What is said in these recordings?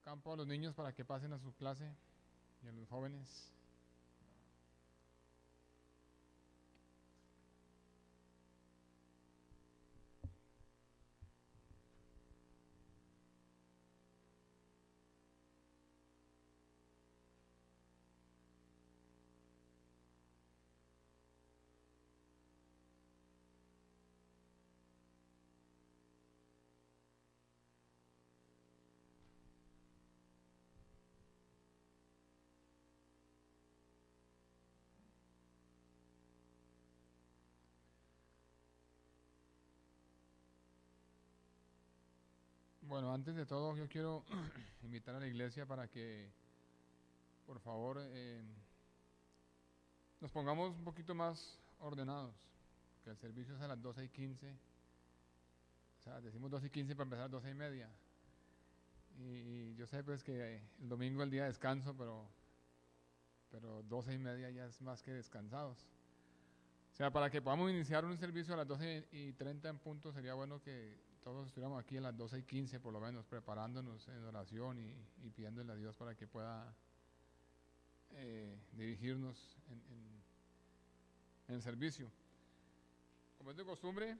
campo a los niños para que pasen a su clase y a los jóvenes. Bueno, antes de todo yo quiero invitar a la iglesia para que, por favor, nos pongamos un poquito más ordenados, que el servicio es a las 12:15, o sea, decimos 12:15 para empezar a 12:30. Y yo sé pues que el domingo es el día de descanso, pero 12:30 ya es más que descansados. O sea, para que podamos iniciar un servicio a las 12:30 en punto, sería bueno que todos estuviéramos aquí a las 12:15 por lo menos, preparándonos en oración y pidiéndole a Dios para que pueda dirigirnos en el servicio. Como es de costumbre,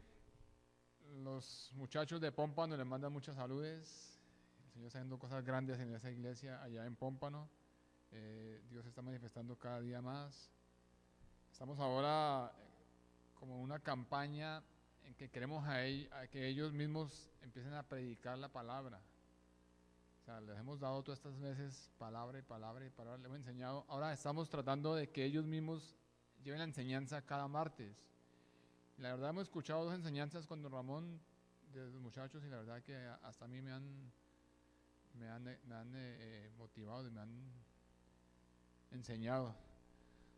los muchachos de Pómpano les mandan muchas saludes. El Señor está haciendo cosas grandes en esa iglesia allá en Pómpano. Dios se está manifestando cada día más. Estamos ahora como en una campaña en que queremos a que ellos mismos empiecen a predicar la palabra. O sea, les hemos dado todas estas veces palabra y palabra y palabra, les hemos enseñado. Ahora estamos tratando de que ellos mismos lleven la enseñanza cada martes. La verdad hemos escuchado dos enseñanzas con don Ramón de los muchachos y la verdad que hasta a mí me han motivado y me han enseñado.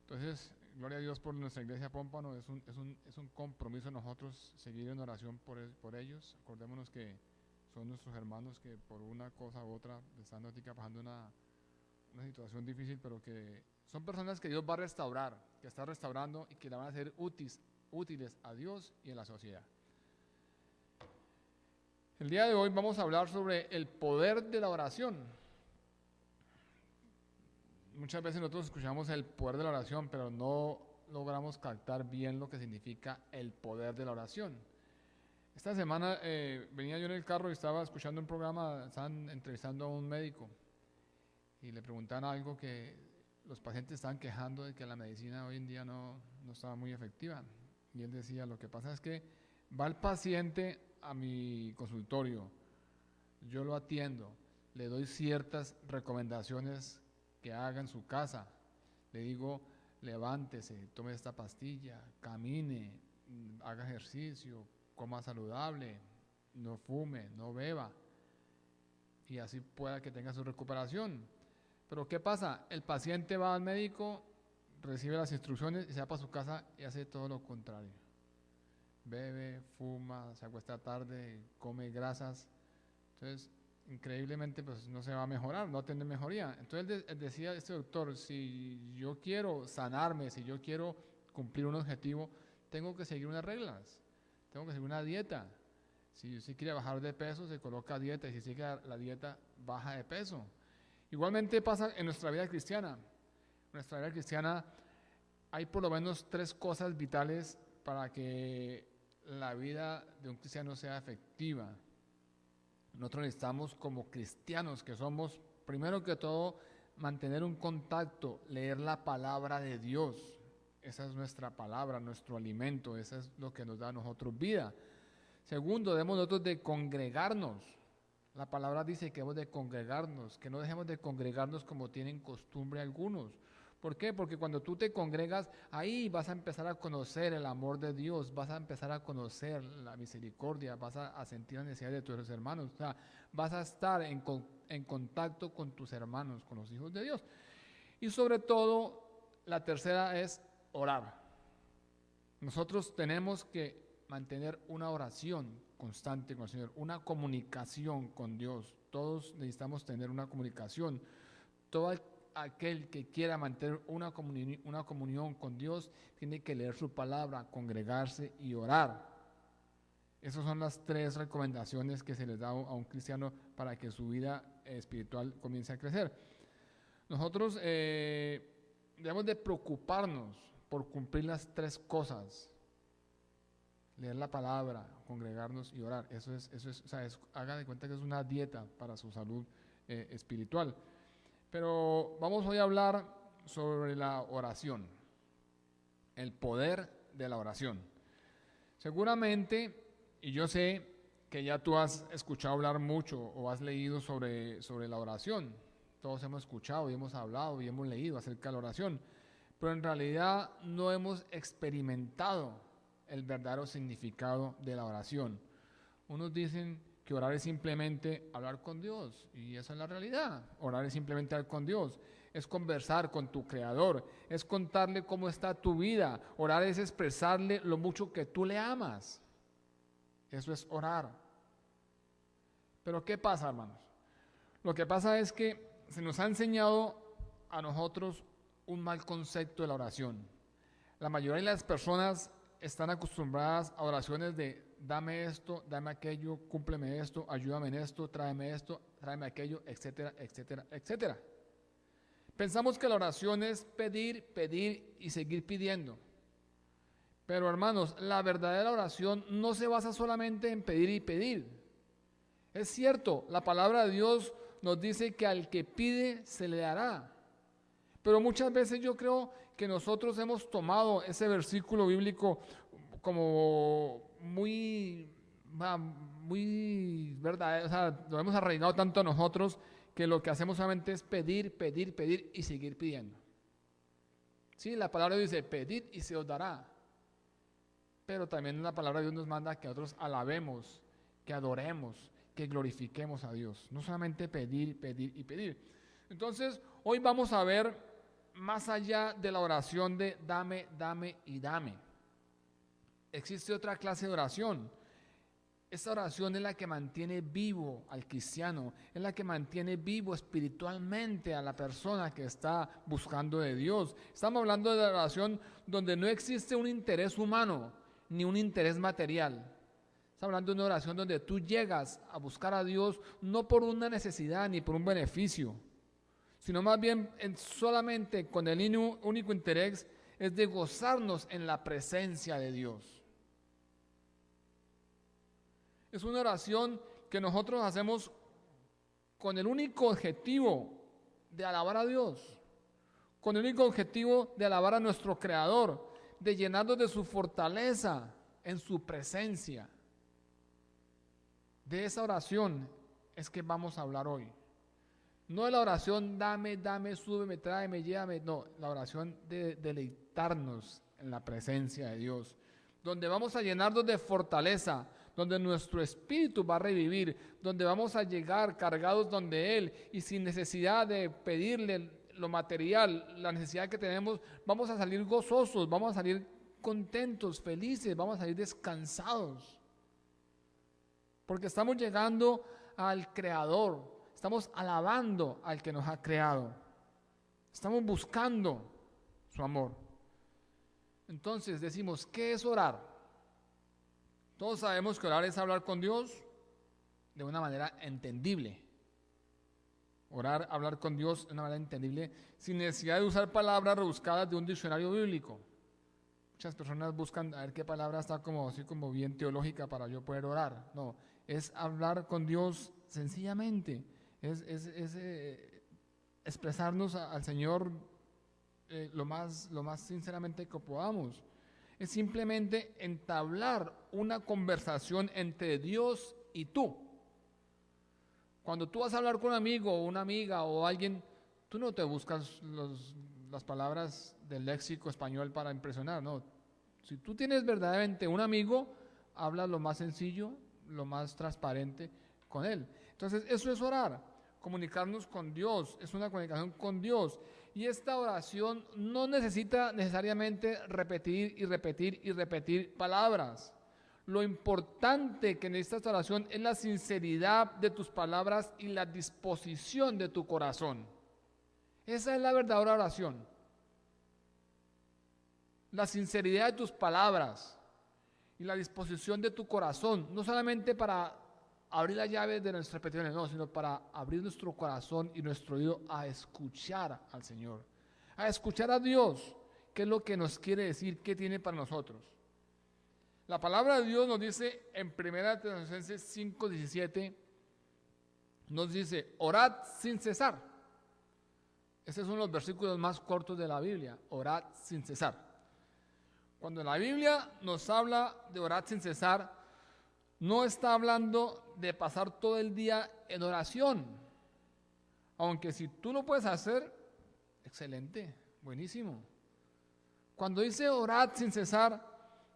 Entonces, gloria a Dios por nuestra iglesia Pómpano, es un compromiso de nosotros seguir en oración por ellos. Acordémonos que son nuestros hermanos que por una cosa u otra están ahorita pasando una situación difícil, pero que son personas que Dios va a restaurar, que está restaurando y que le van a ser útiles a Dios y a la sociedad. El día de hoy vamos a hablar sobre el poder de la oración. Muchas veces nosotros escuchamos el poder de la oración, pero no logramos captar bien lo que significa el poder de la oración. Esta semana venía yo en el carro y estaba escuchando un programa, estaban entrevistando a un médico y le preguntaban algo que los pacientes estaban quejando de que la medicina hoy en día no estaba muy efectiva. Y él decía, lo que pasa es que va el paciente a mi consultorio, yo lo atiendo, le doy ciertas recomendaciones que haga en su casa, le digo, levántese, tome esta pastilla, camine, haga ejercicio, coma saludable, no fume, no beba, y así pueda que tenga su recuperación. Pero ¿qué pasa? El paciente va al médico, recibe las instrucciones y se va para su casa y hace todo lo contrario. Bebe, fuma, se acuesta tarde, come grasas. Entonces, increíblemente, pues no se va a mejorar, no tiene mejoría. Entonces, él decía este doctor, si yo quiero sanarme, si yo quiero cumplir un objetivo, tengo que seguir unas reglas, tengo que seguir una dieta. Si usted quiere bajar de peso, se coloca dieta, y si sigue la dieta, baja de peso. Igualmente pasa en nuestra vida cristiana. En nuestra vida cristiana hay por lo menos tres cosas vitales para que la vida de un cristiano sea efectiva. Nosotros necesitamos como cristianos que somos, primero que todo, mantener un contacto, leer la palabra de Dios. Esa es nuestra palabra, nuestro alimento, eso es lo que nos da a nosotros vida. Segundo, debemos nosotros de congregarnos. La palabra dice que debemos de congregarnos, que no dejemos de congregarnos como tienen costumbre algunos. ¿Por qué? Porque cuando tú te congregas, ahí vas a empezar a conocer el amor de Dios, vas a empezar a conocer la misericordia, vas a sentir la necesidad de tus hermanos, o sea, vas a estar en contacto con tus hermanos, con los hijos de Dios. Y sobre todo, la tercera es orar. Nosotros tenemos que mantener una oración constante con el Señor, una comunicación con Dios. Todos necesitamos tener una comunicación. Todo aquel que quiera mantener una comunión con Dios tiene que leer su palabra, congregarse y orar. Esas son las 3 recomendaciones que se les da a un cristiano para que su vida espiritual comience a crecer. Nosotros debemos de preocuparnos por cumplir las 3 cosas: leer la palabra, congregarnos y orar. Eso es, o sea, haga de cuenta que es una dieta para su salud espiritual. Pero vamos hoy a hablar sobre la oración, el poder de la oración. Seguramente, y yo sé que ya tú has escuchado hablar mucho o has leído sobre la oración. Todos hemos escuchado y hemos hablado y hemos leído acerca de la oración, pero en realidad no hemos experimentado el verdadero significado de la oración. Unos dicen que orar es simplemente hablar con Dios, y esa es la realidad. Orar es simplemente hablar con Dios, es conversar con tu Creador, es contarle cómo está tu vida. Orar es expresarle lo mucho que tú le amas. Eso es orar. Pero ¿qué pasa, hermanos? Lo que pasa es que se nos ha enseñado a nosotros un mal concepto de la oración. La mayoría de las personas están acostumbradas a oraciones de dame esto, dame aquello, cúmpleme esto, ayúdame en esto, tráeme aquello, etcétera, etcétera, etcétera. Pensamos que la oración es pedir, pedir y seguir pidiendo. Pero hermanos, la verdadera oración no se basa solamente en pedir y pedir. Es cierto, la palabra de Dios nos dice que al que pide se le dará. Pero muchas veces yo creo que nosotros hemos tomado ese versículo bíblico como muy verdad, o sea, lo hemos arraigado tanto a nosotros que lo que hacemos solamente es pedir, pedir, pedir y seguir pidiendo. Sí, la palabra dice, pedid y se os dará. Pero también la palabra de Dios nos manda que nosotros alabemos, que adoremos, que glorifiquemos a Dios. No solamente pedir, pedir y pedir. Entonces, hoy vamos a ver más allá de la oración de dame, dame y dame. Existe otra clase de oración. Esta oración es la que mantiene vivo al cristiano, es la que mantiene vivo espiritualmente a la persona que está buscando de Dios. Estamos hablando de la oración donde no existe un interés humano ni un interés material. Estamos hablando de una oración donde tú llegas a buscar a Dios no por una necesidad ni por un beneficio, sino más bien solamente con el único interés es de gozarnos en la presencia de Dios. Es una oración que nosotros hacemos con el único objetivo de alabar a Dios, con el único objetivo de alabar a nuestro Creador, de llenarnos de su fortaleza en su presencia. De esa oración es que vamos a hablar hoy. No de la oración dame, dame, súbeme, tráeme, llévame. No, la oración de deleitarnos en la presencia de Dios, donde vamos a llenarnos de fortaleza, donde nuestro espíritu va a revivir, donde vamos a llegar cargados donde Él y sin necesidad de pedirle lo material, la necesidad que tenemos, vamos a salir gozosos, vamos a salir contentos, felices, vamos a salir descansados. Porque estamos llegando al Creador, estamos alabando al que nos ha creado, estamos buscando su amor. Entonces decimos, ¿qué es orar? Todos sabemos que orar es hablar con Dios de una manera entendible. Orar, hablar con Dios de una manera entendible, sin necesidad de usar palabras rebuscadas de un diccionario bíblico. Muchas personas buscan a ver qué palabra está como así como bien teológica para yo poder orar. No, es hablar con Dios sencillamente, es expresarnos al Señor lo más sinceramente que podamos. Es simplemente entablar una conversación entre Dios y tú. Cuando tú vas a hablar con un amigo o una amiga o alguien, tú no te buscas las palabras del léxico español para impresionar, no. Si tú tienes verdaderamente un amigo, habla lo más sencillo, lo más transparente con él. Entonces, eso es orar, comunicarnos con Dios, es una comunicación con Dios. Y esta oración no necesita necesariamente repetir y repetir y repetir palabras. Lo importante que necesita esta oración es la sinceridad de tus palabras y la disposición de tu corazón. Esa es la verdadera oración. La sinceridad de tus palabras y la disposición de tu corazón, no solamente para abrir la llave de nuestras peticiones, no, sino para abrir nuestro corazón y nuestro oído a escuchar al Señor, a escuchar a Dios, qué es lo que nos quiere decir, qué tiene para nosotros. La palabra de Dios nos dice en 1 Tesalonicenses 5:17, nos dice, orad sin cesar. Ese es uno de los versículos más cortos de la Biblia, orad sin cesar. Cuando la Biblia nos habla de orad sin cesar, no está hablando de pasar todo el día en oración. Aunque si tú lo puedes hacer, excelente, buenísimo. Cuando dice orad sin cesar,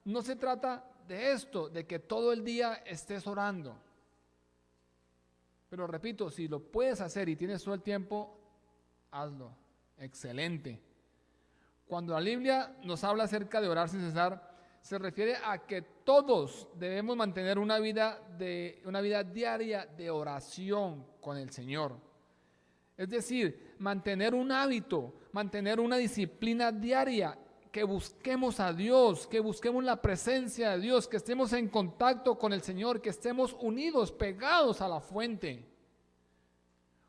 no se trata de esto, de que todo el día estés orando. Pero repito, si lo puedes hacer y tienes todo el tiempo, hazlo. Excelente. Cuando la Biblia nos habla acerca de orar sin cesar, se refiere a que todos debemos mantener una vida diaria de oración con el Señor. Es decir, mantener un hábito, mantener una disciplina diaria, que busquemos a Dios, que busquemos la presencia de Dios, que estemos en contacto con el Señor, que estemos unidos, pegados a la fuente.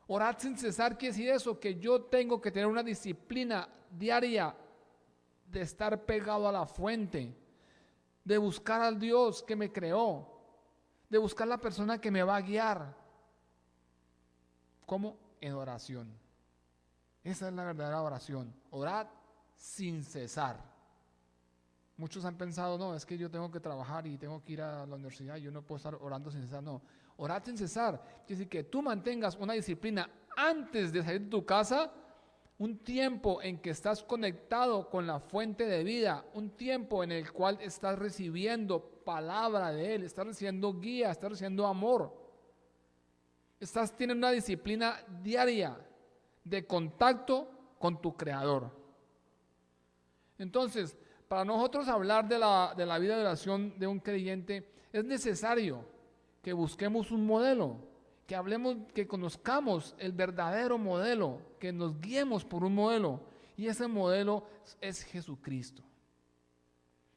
Orar sin cesar quiere decir eso, que yo tengo que tener una disciplina diaria de estar pegado a la fuente, de buscar al Dios que me creó, de buscar la persona que me va a guiar. ¿Cómo? En oración. Esa es la verdadera oración. Orad sin cesar. Muchos han pensado, no, es que yo tengo que trabajar y tengo que ir a la universidad y yo no puedo estar orando sin cesar. No, orar sin cesar quiere decir que tú mantengas una disciplina antes de salir de tu casa, un tiempo en que estás conectado con la fuente de vida, un tiempo en el cual estás recibiendo palabra de Él, estás recibiendo guía, estás recibiendo amor, estás teniendo una disciplina diaria de contacto con tu Creador. Entonces, para nosotros hablar de la vida de oración de un creyente, es necesario que busquemos un modelo, que hablemos, que conozcamos el verdadero modelo, que nos guiemos por un modelo, y ese modelo es Jesucristo.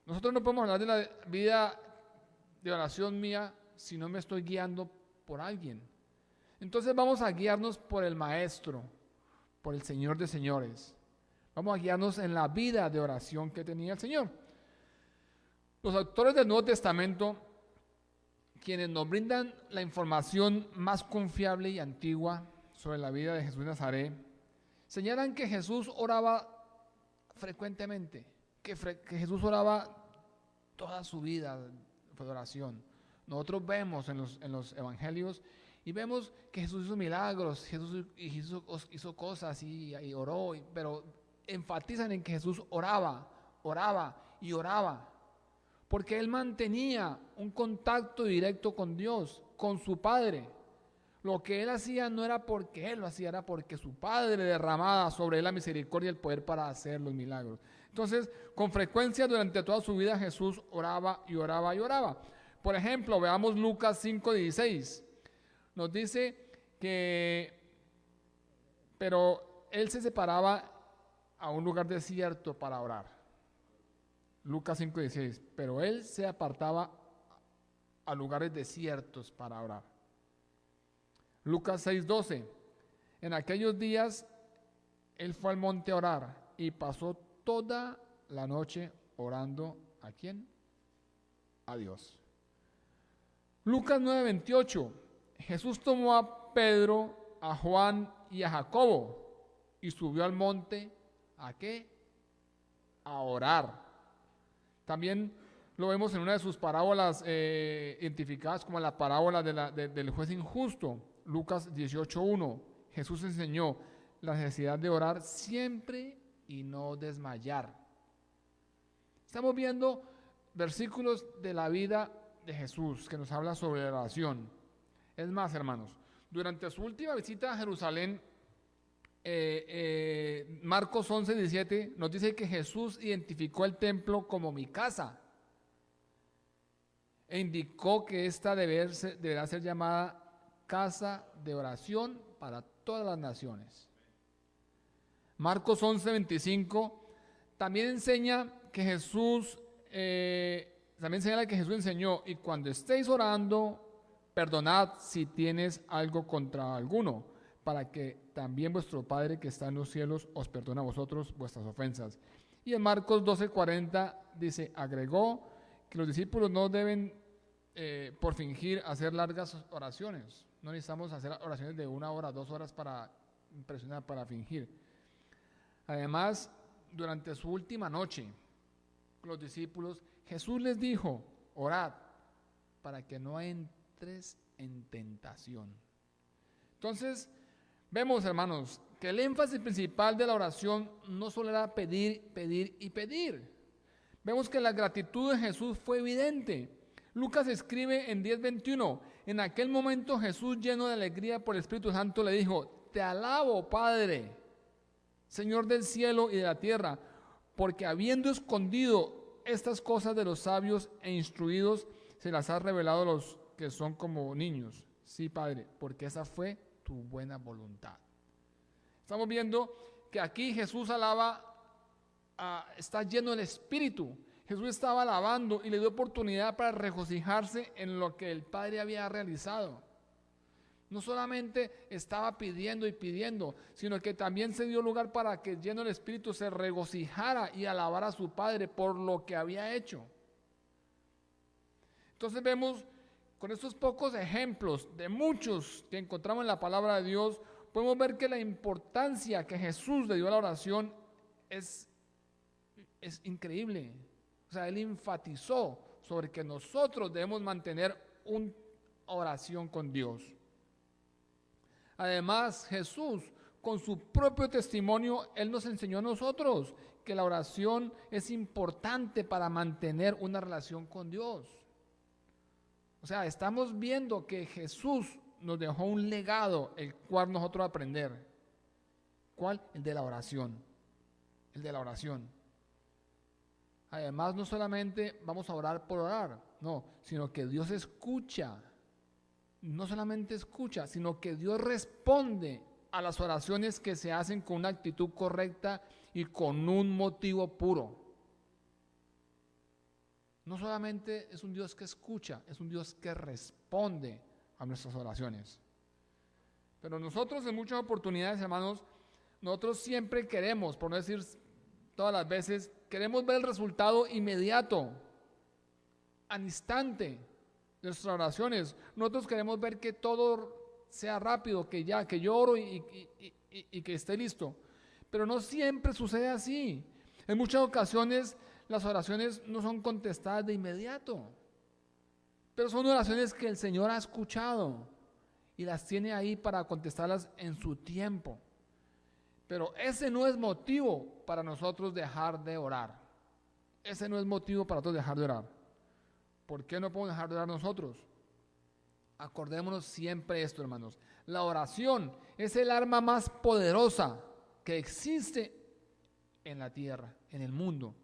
Nosotros no podemos hablar de la vida de oración mía si no me estoy guiando por alguien. Entonces vamos a guiarnos por el Maestro, por el Señor de señores. Vamos a guiarnos en la vida de oración que tenía el Señor. Los autores del Nuevo Testamento, quienes nos brindan la información más confiable y antigua sobre la vida de Jesús de Nazaret, señalan que Jesús oraba frecuentemente, que Jesús oraba toda su vida de oración. Nosotros vemos en los evangelios y vemos que Jesús hizo milagros, Jesús hizo cosas y oró, pero enfatizan en que Jesús oraba y oraba, porque Él mantenía un contacto directo con Dios, con su Padre. Lo que Él hacía no era porque Él lo hacía, era porque su Padre derramaba sobre Él la misericordia y el poder para hacer los milagros. Entonces, con frecuencia durante toda su vida Jesús oraba y oraba y oraba. Por ejemplo, veamos Lucas 5:16. Nos dice que, pero Él se separaba a un lugar desierto para orar. Lucas 5:16. Pero Él se apartaba a lugares desiertos para orar. Lucas 6:12. En aquellos días Él fue al monte a orar y pasó toda la noche orando. ¿A quién? A Dios. Lucas 9:28. Jesús tomó a Pedro, a Juan y a Jacobo y subió al monte. ¿A qué? A orar. También lo vemos en una de sus parábolas identificadas como la parábola del juez injusto. Lucas 18:1. Jesús enseñó la necesidad de orar siempre y no desmayar. Estamos viendo versículos de la vida de Jesús que nos habla sobre la oración. Es más, hermanos, durante su última visita a Jerusalén, Marcos 11:17 nos dice que Jesús identificó el templo como mi casa e indicó que esta deberá ser llamada casa de oración para todas las naciones. Marcos 11:25 también enseña que Jesús también señala que Jesús enseñó, y cuando estéis orando, perdonad si tienes algo contra alguno, para que también vuestro Padre que está en los cielos os perdone a vosotros vuestras ofensas. Y en Marcos 12:40 dice, agregó que los discípulos no deben por fingir hacer largas oraciones. No necesitamos hacer oraciones de 1 hora, 2 horas para impresionar, para fingir. Además, durante su última noche, los discípulos, Jesús les dijo, orad para que no entres en tentación. Entonces, vemos, hermanos, que el énfasis principal de la oración no solo era pedir, pedir y pedir. Vemos que la gratitud de Jesús fue evidente. Lucas escribe en 10:21, en aquel momento Jesús, lleno de alegría por el Espíritu Santo, le dijo, te alabo, Padre, Señor del cielo y de la tierra, porque habiendo escondido estas cosas de los sabios e instruidos, se las has revelado a los que son como niños. Sí, Padre, porque esa fue tu buena voluntad. Estamos viendo que aquí Jesús está lleno del Espíritu. Jesús estaba alabando y le dio oportunidad para regocijarse en lo que el Padre había realizado. No solamente estaba pidiendo y pidiendo, sino que también se dio lugar para que lleno del Espíritu se regocijara y alabara a su Padre por lo que había hecho. Entonces vemos con estos pocos ejemplos de muchos que encontramos en la palabra de Dios, podemos ver que la importancia que Jesús le dio a la oración es increíble. O sea, Él enfatizó sobre que nosotros debemos mantener una oración con Dios. Además, Jesús, con su propio testimonio, Él nos enseñó a nosotros que la oración es importante para mantener una relación con Dios. O sea, estamos viendo que Jesús nos dejó un legado, el cual nosotros aprender. ¿Cuál? El de la oración. El de la oración. Además, no solamente vamos a orar por orar, no, sino que Dios escucha. No solamente escucha, sino que Dios responde a las oraciones que se hacen con una actitud correcta y con un motivo puro. No solamente es un Dios que escucha, es un Dios que responde a nuestras oraciones. Pero nosotros en muchas oportunidades, hermanos, nosotros siempre queremos, por no decir todas las veces, queremos ver el resultado inmediato, al instante de nuestras oraciones. Nosotros queremos ver que todo sea rápido, que yo oro y que esté listo. Pero no siempre sucede así. En muchas ocasiones las oraciones no son contestadas de inmediato, pero son oraciones que el Señor ha escuchado y las tiene ahí para contestarlas en su tiempo. Pero ese no es motivo para nosotros dejar de orar. Ese no es motivo para nosotros dejar de orar. ¿Por qué no podemos dejar de orar nosotros? Acordémonos siempre esto, hermanos. La oración es el arma más poderosa que existe en la tierra, en el mundo.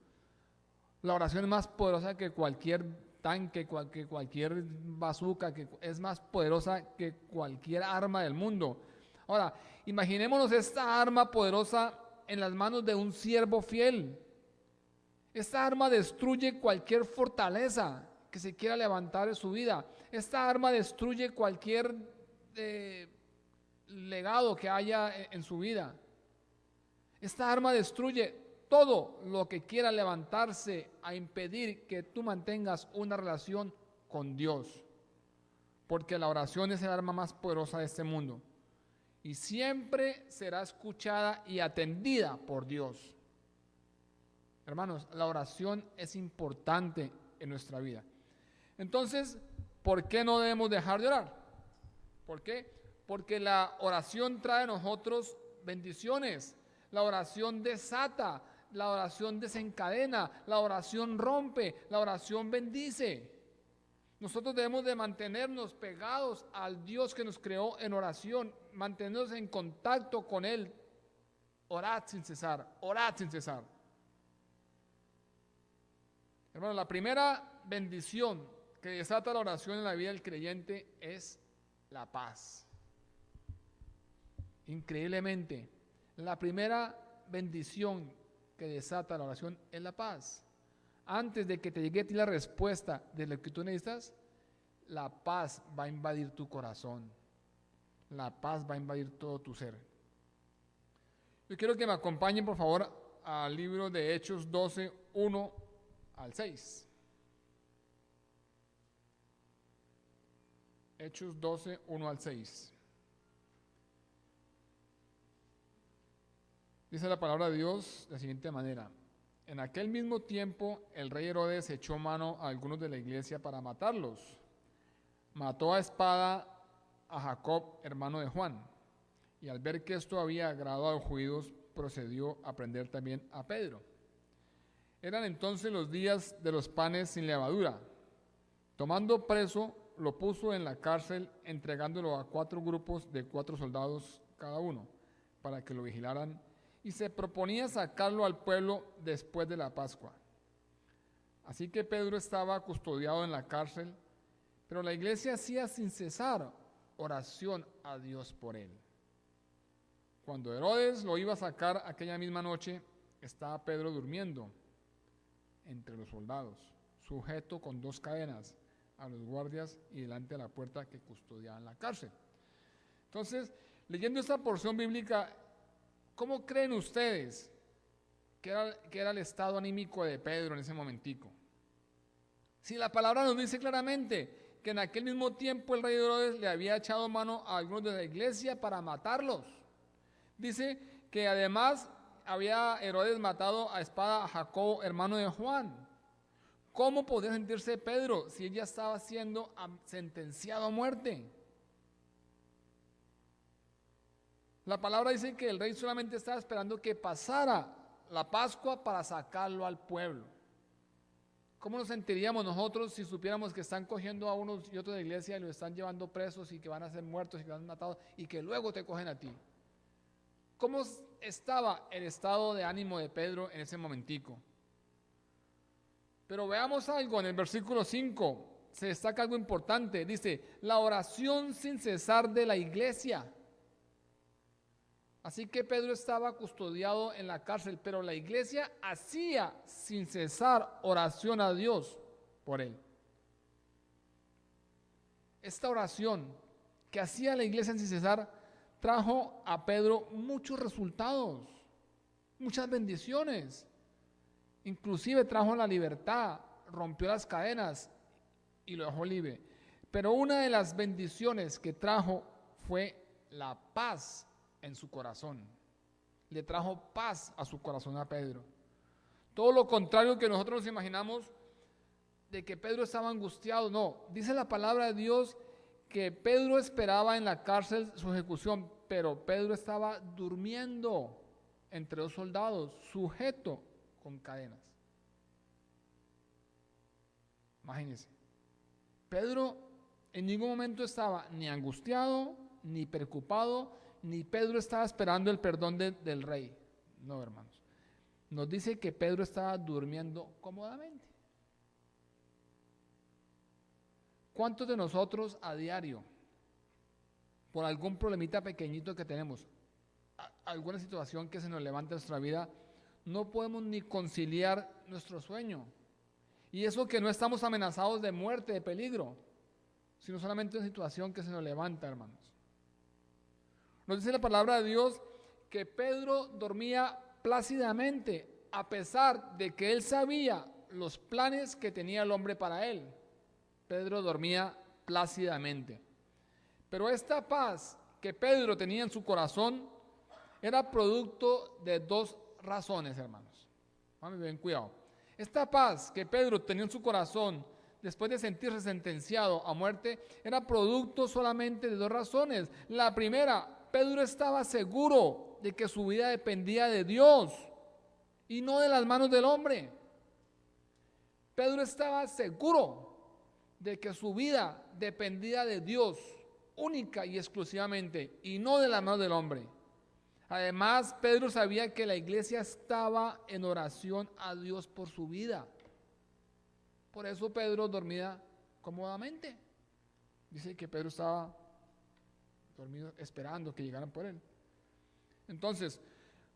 La oración es más poderosa que cualquier tanque, que cualquier bazooka, que es más poderosa que cualquier arma del mundo. Ahora, imaginémonos esta arma poderosa en las manos de un siervo fiel. Esta arma destruye cualquier fortaleza que se quiera levantar en su vida. Esta arma destruye cualquier legado que haya en su vida. Esta arma destruye todo lo que quiera levantarse a impedir que tú mantengas una relación con Dios. Porque la oración es el arma más poderosa de este mundo. Y siempre será escuchada y atendida por Dios. Hermanos, la oración es importante en nuestra vida. Entonces, ¿por qué no debemos dejar de orar? ¿Por qué? Porque la oración trae a nosotros bendiciones. La oración desata, la oración desencadena, la oración rompe, la oración bendice. Nosotros debemos de mantenernos pegados al Dios que nos creó en oración, mantenernos en contacto con Él. Orad sin cesar, orad sin cesar. Hermano, la primera bendición que desata la oración en la vida del creyente es la paz. Increíblemente, la primera bendición que desata la oración es la paz. antes de que te llegue a ti la respuesta de lo que tú necesitas, la paz va a invadir tu corazón. La paz va a invadir todo tu ser. Yo quiero que me acompañen, por favor, al libro de Hechos 12, 1 al 6. Hechos 12, 1 al 6. Dice la palabra de Dios de la siguiente manera. En aquel mismo tiempo, el rey Herodes echó mano a algunos de la iglesia para matarlos. Mató a espada a Jacob, hermano de Juan. Y al ver que esto había agradado a los judíos, procedió a prender también a Pedro. Eran entonces los días de los panes sin levadura. Tomando preso, lo puso en la cárcel, entregándolo a 4 grupos de 4 soldados cada uno, para que lo vigilaran, y se proponía sacarlo al pueblo después de la Pascua. Así que Pedro estaba custodiado en la cárcel, pero la iglesia hacía sin cesar oración a Dios por él. Cuando Herodes lo iba a sacar aquella misma noche, estaba Pedro durmiendo entre los soldados, sujeto con 2 cadenas a los guardias y delante de la puerta que custodiaban la cárcel. Entonces, leyendo esta porción bíblica, ¿cómo creen ustedes que era el estado anímico de Pedro en ese momentico? Si la palabra nos dice claramente que en aquel mismo tiempo el rey Herodes le había echado mano a algunos de la iglesia para matarlos. Dice que además había Herodes matado a espada a Jacob, hermano de Juan. ¿Cómo podía sentirse Pedro si él ya estaba siendo sentenciado a muerte? La palabra dice que el rey solamente estaba esperando que pasara la Pascua para sacarlo al pueblo. ¿Cómo nos sentiríamos nosotros si supiéramos que están cogiendo a unos y otros de la iglesia y los están llevando presos y que van a ser muertos y que van a ser matados y que luego te cogen a ti? ¿Cómo estaba el estado de ánimo de Pedro en ese momentico? Pero veamos algo en el versículo 5, se destaca algo importante, dice, la oración sin cesar de la iglesia. Así que Pedro estaba custodiado en la cárcel, pero la iglesia hacía sin cesar oración a Dios por él. Esta oración que hacía la iglesia sin cesar trajo a Pedro muchos resultados, muchas bendiciones. Inclusive trajo la libertad, rompió las cadenas y lo dejó libre. Pero una de las bendiciones que trajo fue la paz en su corazón. Le trajo paz a su corazón a Pedro. Todo lo contrario que nosotros nos imaginamos de que Pedro estaba angustiado. No, dice la palabra de Dios que Pedro esperaba en la cárcel su ejecución, pero Pedro estaba durmiendo entre 2 soldados, sujeto con cadenas. Imagínense. Pedro en ningún momento estaba ni angustiado, ni preocupado, ni Pedro estaba esperando el perdón del rey. No, hermanos. Nos dice que Pedro estaba durmiendo cómodamente. ¿Cuántos de nosotros a diario, por algún problemita pequeñito que tenemos, alguna situación que se nos levanta en nuestra vida, no podemos ni conciliar nuestro sueño? Y eso que no estamos amenazados de muerte, de peligro, sino solamente una situación que se nos levanta, hermanos. Nos dice la palabra de Dios que Pedro dormía plácidamente, a pesar de que él sabía los planes que tenía el hombre para él. Pedro dormía plácidamente. Pero esta paz que Pedro tenía en su corazón era producto de 2 razones, hermanos. Bien, cuidado. Esta paz que Pedro tenía en su corazón después de sentirse sentenciado a muerte era producto solamente de 2 razones. La primera, Pedro estaba seguro de que su vida dependía de Dios y no de las manos del hombre. Pedro estaba seguro de que su vida dependía de Dios única y exclusivamente y no de las manos del hombre. Además, Pedro sabía que la iglesia estaba en oración a Dios por su vida. Por eso Pedro dormía cómodamente. Dice que Pedro estaba dormido esperando que llegaran por él. Entonces,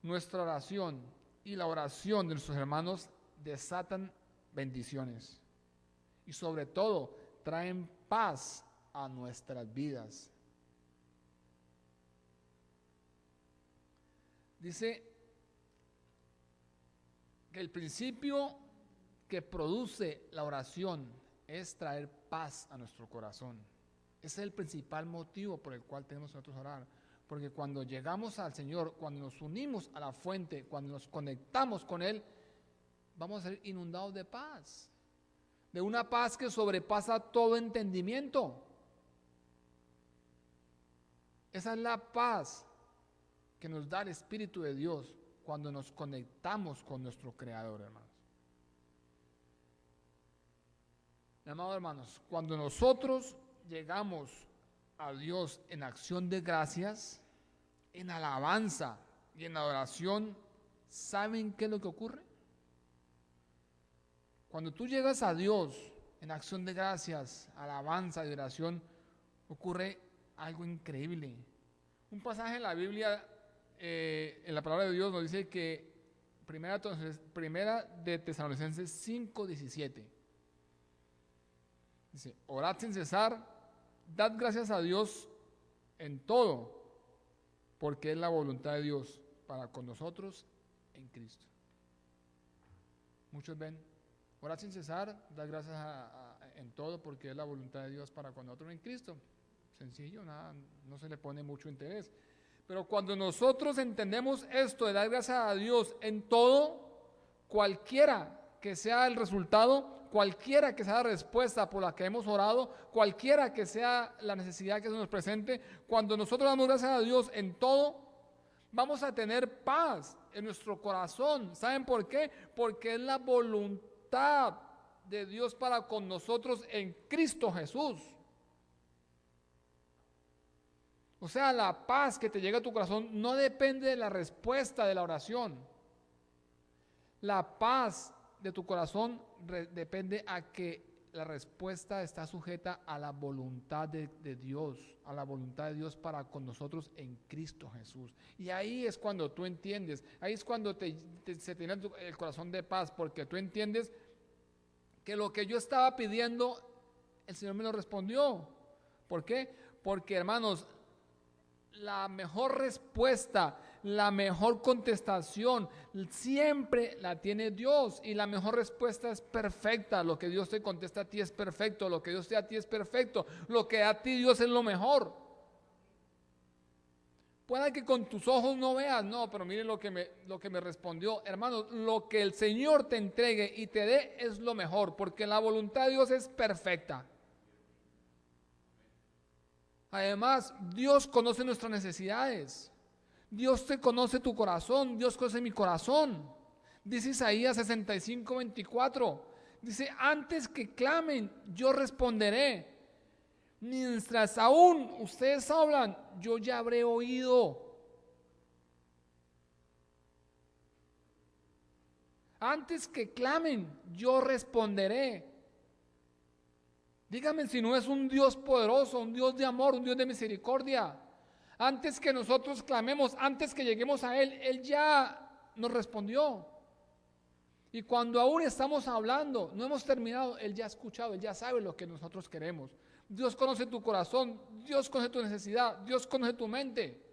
nuestra oración y la oración de nuestros hermanos desatan bendiciones. Y sobre todo, traen paz a nuestras vidas. Dice que el principio que produce la oración es traer paz a nuestro corazón. Ese es el principal motivo por el cual tenemos nosotros orar. Porque cuando llegamos al Señor, cuando nos unimos a la fuente, cuando nos conectamos con Él, vamos a ser inundados de paz. De una paz que sobrepasa todo entendimiento. Esa es la paz que nos da el Espíritu de Dios cuando nos conectamos con nuestro Creador, hermanos. Amados hermanos, cuando nosotros llegamos a Dios en acción de gracias, en alabanza y en adoración, ¿saben qué es lo que ocurre? Cuando tú llegas a Dios en acción de gracias, alabanza y adoración, ocurre algo increíble. Un pasaje en la Biblia, en la palabra de Dios, nos dice que primera de Tesalonicenses 5:17. Dice, orad sin cesar, dad gracias a Dios en todo, porque es la voluntad de Dios para con nosotros en Cristo. Muchos ven, orad sin cesar, dad gracias en todo, porque es la voluntad de Dios para con nosotros en Cristo. Sencillo, nada, no se le pone mucho interés. Pero cuando nosotros entendemos esto de dar gracias a Dios en todo, cualquiera que sea el resultado, cualquiera que sea la respuesta por la que hemos orado, cualquiera que sea la necesidad que se nos presente, cuando nosotros damos gracias a Dios en todo, vamos a tener paz en nuestro corazón. ¿Saben por qué? Porque es la voluntad de Dios para con nosotros en Cristo Jesús. O sea, la paz que te llega a tu corazón no depende de la respuesta de la oración. La paz de tu corazón depende a que la respuesta está sujeta a la voluntad de Dios, a la voluntad de Dios para con nosotros en Cristo Jesús. Y ahí es cuando tú entiendes, ahí es cuando se tiene el corazón de paz, porque tú entiendes que lo que yo estaba pidiendo, el Señor me lo respondió. ¿Por qué? Porque, hermanos, la mejor respuesta, la mejor contestación siempre la tiene Dios, y la mejor respuesta es perfecta. Lo que Dios te contesta a ti es perfecto, lo que Dios te da a ti es perfecto, lo que a ti Dios es lo mejor. Puede que con tus ojos no veas, no, pero miren lo que me respondió. Hermanos, lo que el Señor te entregue y te dé es lo mejor, porque la voluntad de Dios es perfecta. Además, Dios conoce nuestras necesidades. Dios te conoce tu corazón. Dios conoce mi corazón. Dice Isaías 65:24. Dice, antes que clamen, yo responderé. Mientras aún ustedes hablan, yo ya habré oído. Antes que clamen, yo responderé. Dígame si no es un Dios poderoso, un Dios de amor, un Dios de misericordia. Antes que nosotros clamemos, antes que lleguemos a Él, Él ya nos respondió. Y cuando aún estamos hablando, no hemos terminado, Él ya ha escuchado, Él ya sabe lo que nosotros queremos. Dios conoce tu corazón, Dios conoce tu necesidad, Dios conoce tu mente.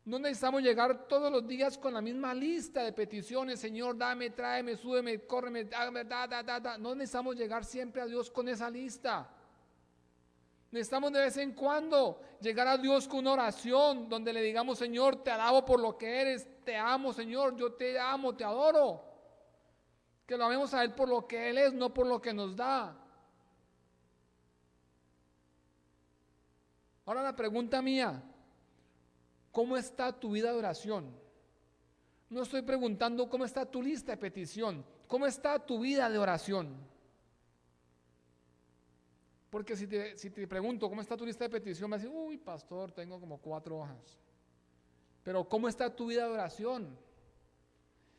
No necesitamos llegar todos los días con la misma lista de peticiones. Señor, dame, tráeme, súbeme, córreme, dame, da. No necesitamos llegar siempre a Dios con esa lista. Necesitamos de vez en cuando llegar a Dios con una oración donde le digamos, Señor, te alabo por lo que eres, te amo, Señor, yo te amo, te adoro. Que lo amemos a Él por lo que Él es, no por lo que nos da. Ahora la pregunta mía, ¿cómo está tu vida de oración? No estoy preguntando cómo está tu lista de petición, ¿cómo está tu vida de oración? Porque si te pregunto cómo está tu lista de petición, me vas a decir, uy, pastor, tengo como 4 hojas. Pero ¿cómo está tu vida de oración?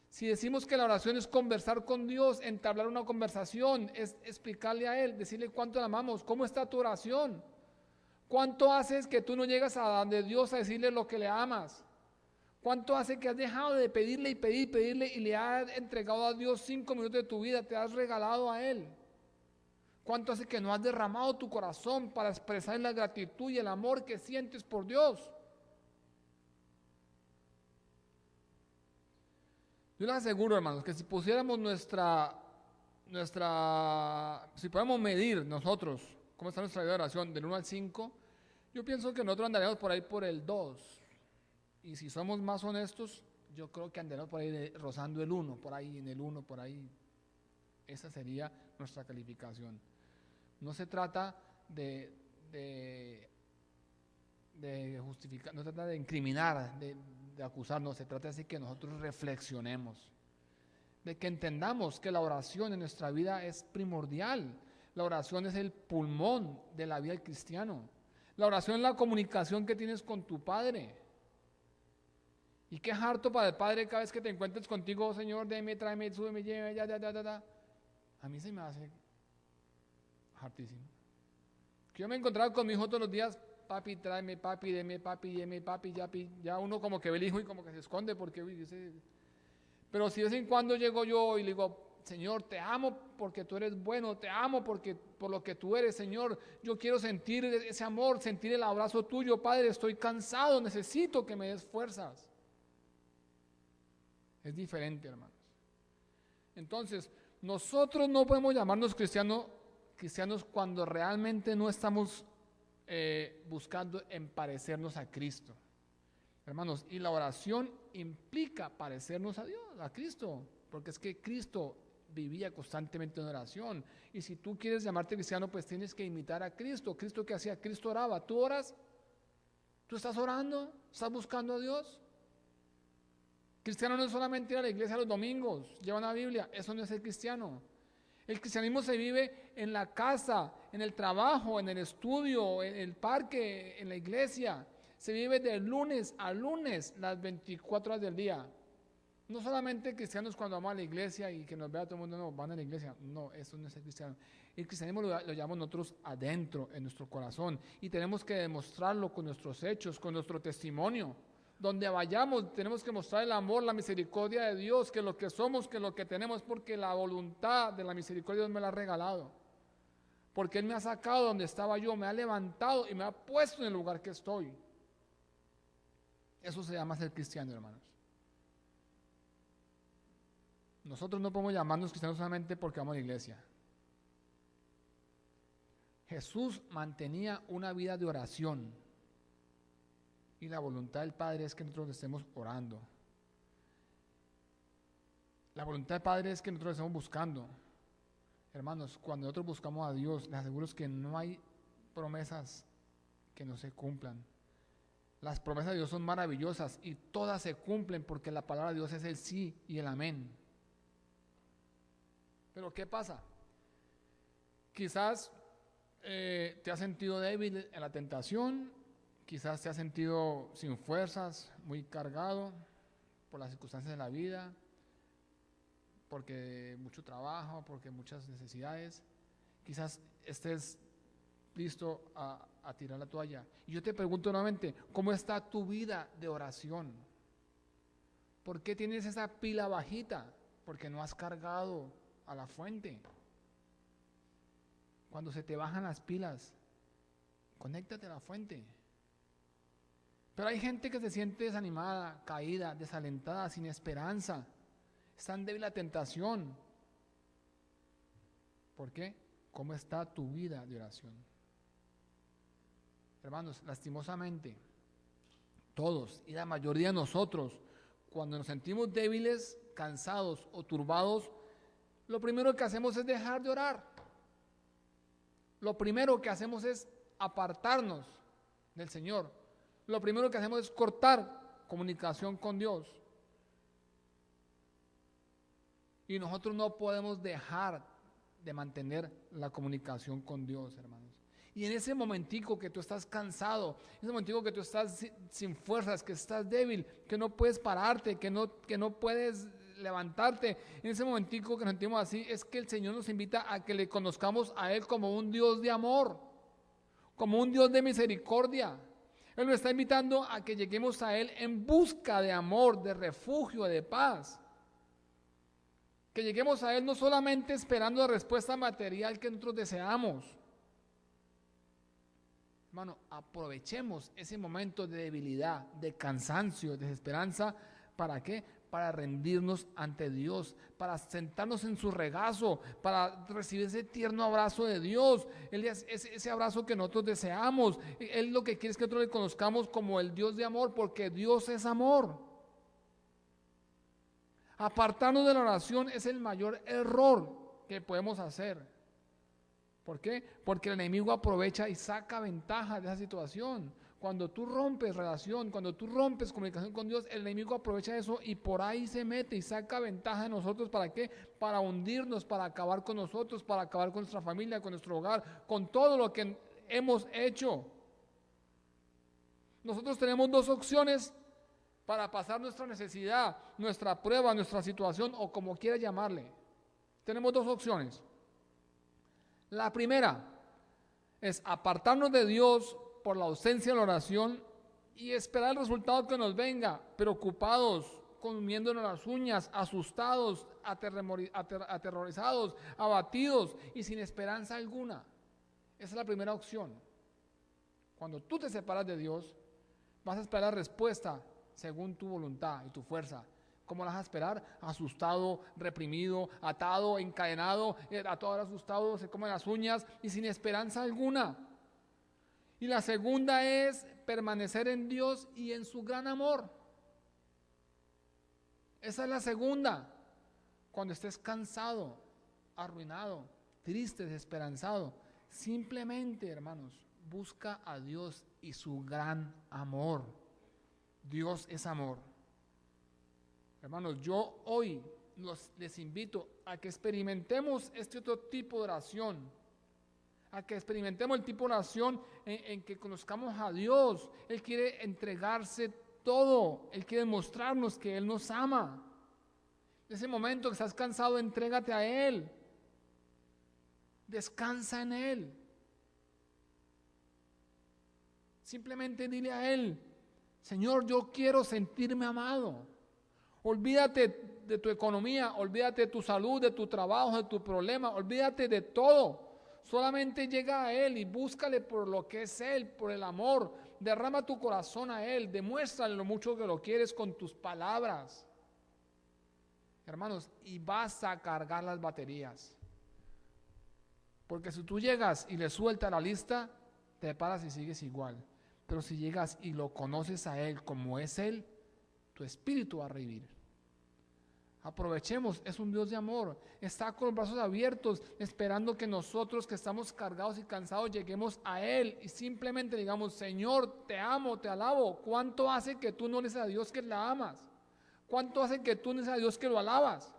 Si decimos que la oración es conversar con Dios, entablar una conversación, es explicarle a Él, decirle cuánto le amamos, ¿cómo está tu oración? ¿Cuánto haces que tú no llegas a donde Dios a decirle lo que le amas? ¿Cuánto hace que has dejado de pedirle y pedirle y le has entregado a Dios 5 minutos de tu vida? Te has regalado a Él. ¿Cuánto hace que no has derramado tu corazón para expresar la gratitud y el amor que sientes por Dios? Yo les aseguro, hermanos, que si pusiéramos si podemos medir nosotros cómo está nuestra vida de oración del 1 al 5, yo pienso que nosotros andaremos por ahí por el 2. Y si somos más honestos, yo creo que andaremos por ahí rozando el 1, por ahí en el 1, por ahí. Esa sería nuestra calificación. No se trata de justificar, no se trata de incriminar, de acusar, no, se trata de decir que nosotros reflexionemos, de que entendamos que la oración en nuestra vida es primordial. La oración es el pulmón de la vida del cristiano. La oración es la comunicación que tienes con tu Padre. Y qué harto para el Padre cada vez que te encuentres contigo, Señor, déme, tráeme, súbeme, lléveme, ya. A mí se me hace hartísimo. Que yo me encontraba con mi hijo todos los días, papi, tráeme, papi, deme, papi, deme, papi, ya uno como que ve el hijo y como que se esconde porque pero si de vez en cuando llego yo y le digo, Señor, te amo porque tú eres bueno, te amo por lo que tú eres, Señor, yo quiero sentir ese amor, sentir el abrazo tuyo, Padre, estoy cansado, necesito que me des fuerzas. Es diferente, hermanos. Entonces, nosotros no podemos llamarnos cristianos cuando realmente no estamos buscando en parecernos a Cristo. Hermanos, y la oración implica parecernos a Dios, a Cristo, porque es que Cristo vivía constantemente en oración. Y si tú quieres llamarte cristiano, pues tienes que imitar a Cristo. ¿Cristo qué hacía? Cristo oraba. ¿Tú oras? ¿Tú estás orando? ¿Estás buscando a Dios? Cristiano no es solamente ir a la iglesia los domingos, lleva una Biblia, eso no es ser cristiano. El cristianismo se vive en la casa, en el trabajo, en el estudio, en el parque, en la iglesia. Se vive de lunes a lunes, las 24 horas del día. No solamente cristianos cuando vamos a la iglesia y que nos vea todo el mundo, no, van a la iglesia. No, eso no es ser cristiano. El cristianismo lo llamamos nosotros adentro, en nuestro corazón. Y tenemos que demostrarlo con nuestros hechos, con nuestro testimonio. Donde vayamos tenemos que mostrar el amor, la misericordia de Dios, que lo que somos, que lo que tenemos es porque la voluntad de la misericordia de Dios me la ha regalado. Porque Él me ha sacado donde estaba yo, me ha levantado y me ha puesto en el lugar que estoy. Eso se llama ser cristiano, hermanos. Nosotros no podemos llamarnos cristianos solamente porque vamos a la iglesia. Jesús mantenía una vida de oración. Y la voluntad del Padre es que nosotros estemos orando. La voluntad del Padre es que nosotros estemos buscando. Hermanos, cuando nosotros buscamos a Dios, les aseguro que no hay promesas que no se cumplan. Las promesas de Dios son maravillosas y todas se cumplen porque la palabra de Dios es el sí y el amén. Pero ¿qué pasa? Quizás te has sentido débil en la tentación. Quizás te has sentido sin fuerzas, muy cargado por las circunstancias de la vida, porque mucho trabajo, porque muchas necesidades. Quizás estés listo a tirar la toalla. Y yo te pregunto nuevamente, ¿cómo está tu vida de oración? ¿Por qué tienes esa pila bajita? Porque no has cargado a la fuente. Cuando se te bajan las pilas, conéctate a la fuente. Pero hay gente que se siente desanimada, caída, desalentada, sin esperanza. Están débil a la tentación. ¿Por qué? ¿Cómo está tu vida de oración? Hermanos, lastimosamente, todos y la mayoría de nosotros, cuando nos sentimos débiles, cansados o turbados, lo primero que hacemos es dejar de orar. Lo primero que hacemos es apartarnos del Señor. Lo primero que hacemos es cortar comunicación con Dios. Y nosotros no podemos dejar de mantener la comunicación con Dios, hermanos. Y en ese momentico que tú estás cansado, en ese momentico que tú estás sin fuerzas, que estás débil, que no puedes pararte, que no puedes levantarte, en ese momentico que nos sentimos así, es que el Señor nos invita a que le conozcamos a Él como un Dios de amor, como un Dios de misericordia. Él nos está invitando a que lleguemos a Él en busca de amor, de refugio, de paz. Que lleguemos a Él no solamente esperando la respuesta material que nosotros deseamos. Hermano, aprovechemos ese momento de debilidad, de cansancio, de desesperanza. ¿Para qué? Para rendirnos ante Dios, para sentarnos en su regazo, para recibir ese tierno abrazo de Dios, ese abrazo que nosotros deseamos. Él lo que quiere es que nosotros le conozcamos como el Dios de amor, porque Dios es amor. Apartarnos de la oración es el mayor error que podemos hacer. ¿Por qué? Porque el enemigo aprovecha y saca ventaja de esa situación. Cuando tú rompes relación, cuando tú rompes comunicación con Dios, el enemigo aprovecha eso y por ahí se mete y saca ventaja de nosotros. ¿Para qué? Para hundirnos, para acabar con nosotros, para acabar con nuestra familia, con nuestro hogar, con todo lo que hemos hecho. Nosotros tenemos dos opciones para pasar nuestra necesidad, nuestra prueba, nuestra situación o como quiera llamarle. Tenemos dos opciones. La primera es apartarnos de Dios por la ausencia de la oración y esperar el resultado que nos venga, preocupados, comiéndonos las uñas, asustados, aterrorizados, abatidos y sin esperanza alguna. Esa es la primera opción. Cuando tú te separas de Dios, vas a esperar la respuesta según tu voluntad y tu fuerza. ¿Cómo la vas a esperar? Asustado, reprimido, atado, encadenado, a todo asustado, se comen las uñas y sin esperanza alguna. Y la segunda es permanecer en Dios y en su gran amor. Esa es la segunda. Cuando estés cansado, arruinado, triste, desesperanzado, simplemente, hermanos, busca a Dios y su gran amor. Dios es amor. Hermanos, yo hoy les invito a que experimentemos este otro tipo de oración, a que experimentemos el tipo de oración en que conozcamos a Dios. Él quiere entregarse todo, Él quiere mostrarnos que Él nos ama. En ese momento que estás cansado, entrégate a Él, descansa en Él. Simplemente dile a Él: Señor, yo quiero sentirme amado. Olvídate de tu economía, olvídate de tu salud, de tu trabajo, de tu problema, olvídate de todo. Solamente llega a Él y búscale por lo que es Él, por el amor. Derrama tu corazón a Él, demuéstrale lo mucho que lo quieres con tus palabras. Hermanos, y vas a cargar las baterías. Porque si tú llegas y le sueltas la lista, te paras y sigues igual. Pero si llegas y lo conoces a Él como es Él, tu espíritu va a revivir. Aprovechemos, es un Dios de amor. Está con los brazos abiertos, esperando que nosotros que estamos cargados y cansados lleguemos a Él y simplemente digamos: Señor, te amo, te alabo. ¿Cuánto hace que tú no le dices a Dios que la amas? ¿Cuánto hace que tú no le dices a Dios que lo alabas?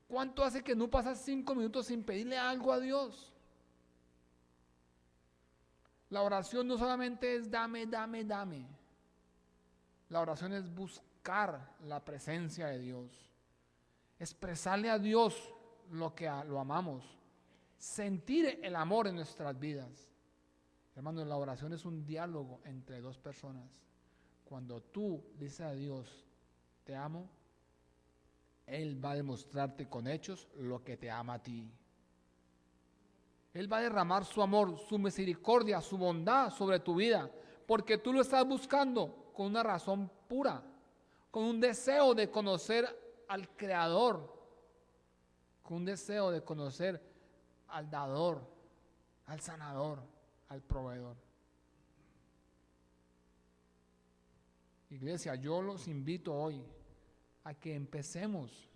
¿Cuánto hace que no pasas 5 minutos sin pedirle algo a Dios? La oración no solamente es dame, dame, dame. La oración es buscar la presencia de Dios, expresarle a Dios lo que lo amamos, sentir el amor en nuestras vidas. Hermanos, la oración es un diálogo entre dos personas. Cuando tú dices a Dios, te amo, Él va a demostrarte con hechos lo que te ama a ti. Él va a derramar su amor, su misericordia, su bondad sobre tu vida, porque tú lo estás buscando con una razón pura, con un deseo de conocer al Creador, con un deseo de conocer al dador, al sanador, al proveedor. Iglesia, yo los invito hoy a que empecemos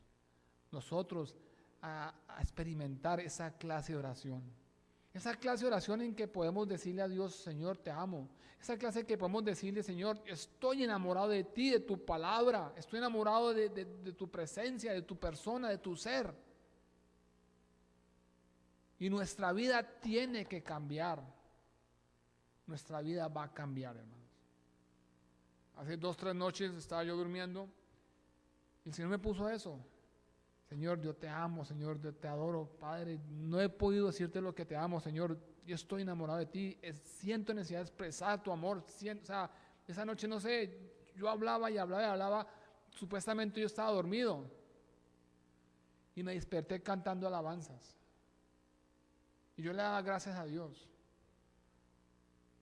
nosotros a experimentar esa clase de oración. Esa clase de oración en que podemos decirle a Dios: Señor, te amo. Esa clase que podemos decirle: Señor, estoy enamorado de ti, de tu palabra. Estoy enamorado de tu presencia, de tu persona, de tu ser. Y nuestra vida tiene que cambiar. Nuestra vida va a cambiar, hermanos. Hace 2, 3 noches estaba yo durmiendo y el Señor me puso eso. Señor, yo te amo, Señor, yo te adoro, Padre. No he podido decirte lo que te amo, Señor. yo estoy enamorado de ti, siento necesidad de expresar tu amor, o sea, esa noche no sé, yo hablaba y hablaba y hablaba, supuestamente yo estaba dormido y me desperté cantando alabanzas y yo le daba gracias a Dios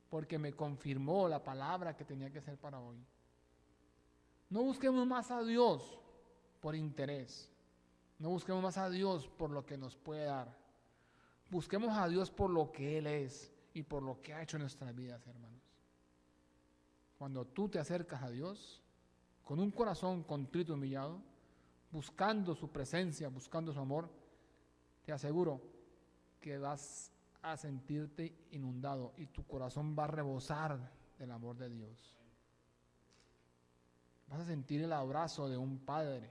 porque me confirmó la palabra que tenía que ser para hoy. No busquemos más a Dios por interés, no busquemos más a Dios por lo que nos puede dar, busquemos a Dios por lo que Él es y por lo que ha hecho en nuestras vidas, hermanos. Cuando tú te acercas a Dios con un corazón contrito y humillado, buscando su presencia, buscando su amor, te aseguro que vas a sentirte inundado y tu corazón va a rebosar del amor de Dios. Vas a sentir el abrazo de un padre,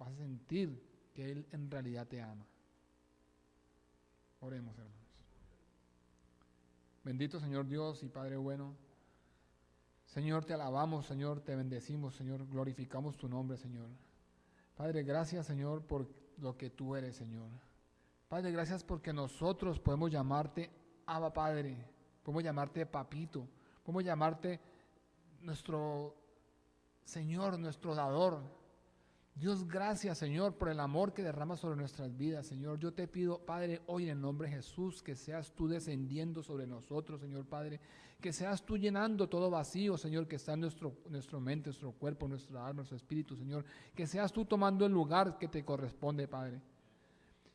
vas a sentir que Él en realidad te ama. Oremos, hermanos. Bendito Señor Dios y Padre bueno, Señor, te alabamos, Señor, te bendecimos, Señor, glorificamos tu nombre, Señor. Padre, gracias, Señor, por lo que tú eres, Señor. Padre, gracias porque nosotros podemos llamarte Abba Padre, podemos llamarte Papito, podemos llamarte nuestro Señor, nuestro dador. Dios, gracias, Señor, por el amor que derramas sobre nuestras vidas, Señor. Yo te pido, Padre, hoy en el nombre de Jesús, que seas tú descendiendo sobre nosotros, Señor Padre, que seas tú llenando todo vacío, Señor, que está en nuestra mente, nuestro cuerpo, nuestra alma, nuestro espíritu, Señor. Que seas tú tomando el lugar que te corresponde, Padre.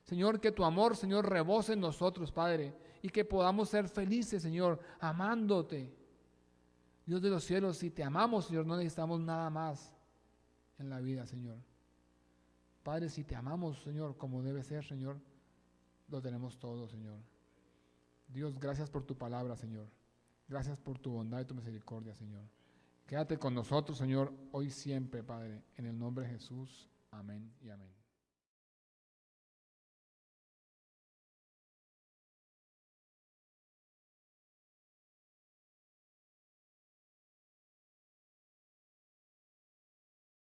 Señor, que tu amor, Señor, rebose en nosotros, Padre, y que podamos ser felices, Señor, amándote. Dios de los cielos, si te amamos, Señor, no necesitamos nada más en la vida, Señor. Padre, si te amamos, Señor, como debe ser, Señor, lo tenemos todo, Señor. Dios, gracias por tu palabra, Señor. Gracias por tu bondad y tu misericordia, Señor. Quédate con nosotros, Señor, hoy siempre, Padre, en el nombre de Jesús. Amén y amén.